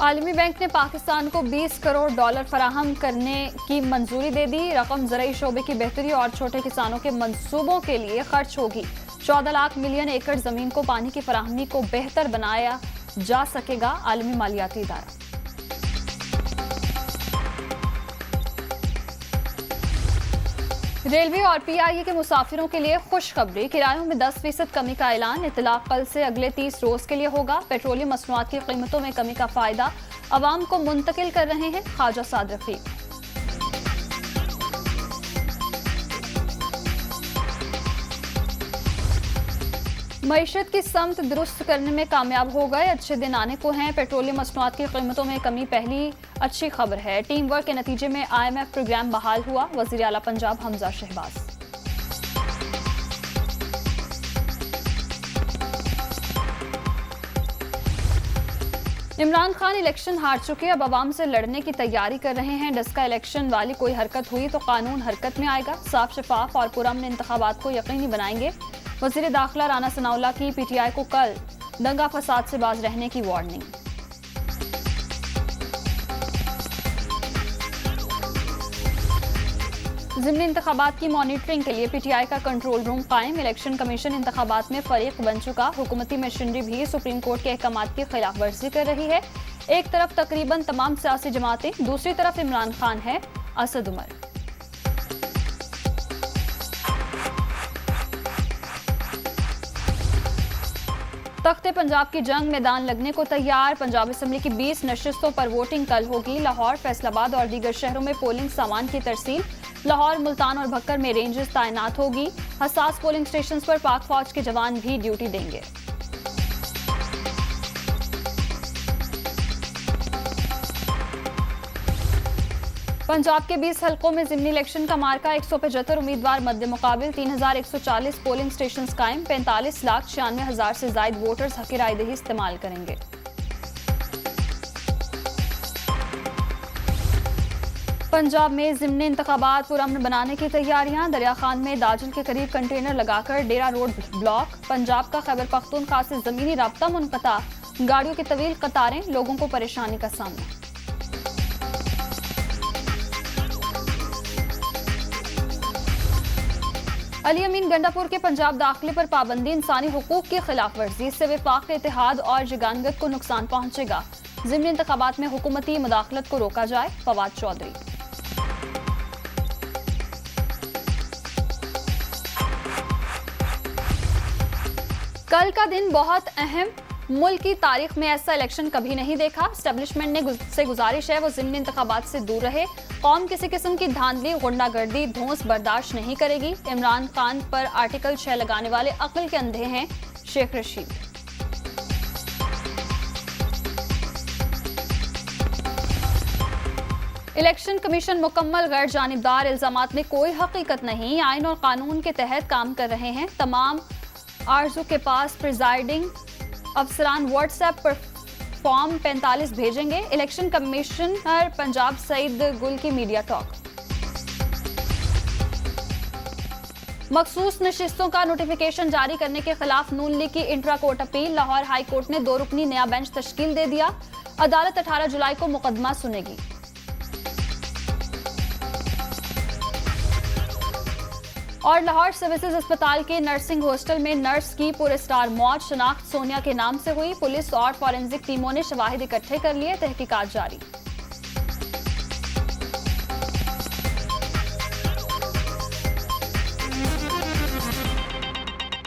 आलमी बैंक ने पाकिस्तान को $20 करोड़ फराहम करने की मंजूरी दे दी। रकम ज़राई शोबे की बेहतरी और छोटे किसानों के मंसूबों के लिए खर्च होगी। 14 लाख मिलियन एकड़ जमीन को पानी की फराहमी को बेहतर बनाया जा सकेगा। आलमी मालियाती इदारा। रेलवे और पीआईए के मुसाफिरों के लिए खुशखबरी, किरायों में 10% कमी का ऐलान। इतलाक कल से अगले 30 रोज के लिए होगा। पेट्रोलियम मसनूआत की कीमतों में कमी का फायदा अवाम को मुंतकिल कर रहे हैं ख्वाजा साद रफीक। मईशत की समत दुरुस्त करने में कामयाब हो गए, अच्छे दिन आने को हैं। पेट्रोलियम मसनूआत की कीमतों में कमी पहली अच्छी खबर है। टीम वर्क के नतीजे में IMF प्रोग्राम बहाल हुआ। वज़ीर आला पंजाब हमजा शहबाज। इमरान खान इलेक्शन हार चुके, अब अवाम से लड़ने की तैयारी कर रहे हैं। डस्का इलेक्शन वाली कोई हरकत हुई तो कानून हरकत में आएगा। साफ शफाफ और पुरअमन इंतखाबात को यकीनी बनाएंगे। वज़ीर दाखिला राना सनाउल्लाह की PTI को कल दंगा फसाद से बाज रहने की वार्निंग। ज़िमनी इंतखाबात की मॉनिटरिंग के लिए PTI का कंट्रोल रूम कायम। इलेक्शन कमीशन इंतखाबात में फरीक बन चुका। हुकूमती मशीनरी भी सुप्रीम कोर्ट के अहकामात की खिलाफ वर्जी कर रही है। एक तरफ तकरीबन तमाम सियासी जमातें, दूसरी तरफ इमरान खान है असद उमर। तख्ते पंजाब की जंग मैदान लगने को तैयार। पंजाब असम्बली की 20 नशिस्तों पर वोटिंग कल होगी। लाहौर, फैसलाबाद और दीगर शहरों में पोलिंग सामान की तरसील। लाहौर, मुल्तान और भक्कर में रेंजेस तैनात होगी। हसास पोलिंग स्टेशन पर पाक फौज के जवान भी ड्यूटी देंगे। पंजाब के 20 हलकों में ज़िमनी इलेक्शन का मार्का। 175 उम्मीदवार मद्दे मुकाबिल। 3140 पोलिंग स्टेशन कायम। 45,96,000 से ज्यादा वोटर्स हक रायदही इस्तेमाल करेंगे। पंजाब में ज़िमनी इंतखाबात पुरअमन बनाने की तैयारियां। दरिया खान में दाजिल के करीब कंटेनर लगाकर डेरा रोड ब्लॉक। पंजाब का खैबर पख्तूनख्वा से जमीनी राब्ता मुनक़ता। गाड़ियों की तवील कतारें, लोगों को परेशानी का सामना। अली अमीन गंडापुर के पंजाब दाखिले पर पाबंदी इंसानी हुकूक की खिलाफ वर्जी। इससे विफाक के इत्तेहाद और जगानगत को नुकसान पहुंचेगा। ज़िमनी इंतखाबात में हुकूमती मुदाखलत को रोका जाए। फवाद चौधरी। कल का दिन बहुत अहम। मुल्क की तारीख में ऐसा इलेक्शन कभी नहीं देखा। एस्टेब्लिशमेंट ने से गुजारिश है वो ज़िमनी इंतखाबात से दूर रहे। कौम किसी किस्म की धांधली, गुंडागर्दी, धौंस बर्दाश्त नहीं करेगी। इमरान खान पर आर्टिकल 6 लगाने वाले अक्ल के अंधे हैं शेख रशीद। इलेक्शन कमीशन मुकम्मल गैर जानिबदार। इल्जामात में कोई हकीकत नहीं। आइन और कानून के तहत काम कर रहे हैं। तमाम आरजू के पास प्रिजाइडिंग अफसरान व्हाट्सएप पर फॉर्म 45 भेजेंगे। इलेक्शन कमिश्नर पंजाब सईद गुल की मीडिया टॉक। मखसूस नशिस्तों का नोटिफिकेशन जारी करने के खिलाफ नून लीग की intra court appeal. Lahore high court ने 2 रुकनी नया बेंच तश्कील दे दिया। अदालत 18 जुलाई को मुकदमा सुनेगी। और लाहौर सर्विसेज अस्पताल के नर्सिंग हॉस्टल में नर्स की पुरस्कार मौत। शनाख्त सोनिया के नाम से हुई। पुलिस और फॉरेंसिक टीमों ने शवाहिद इकट्ठे कर लिए। तहकीकात जारी।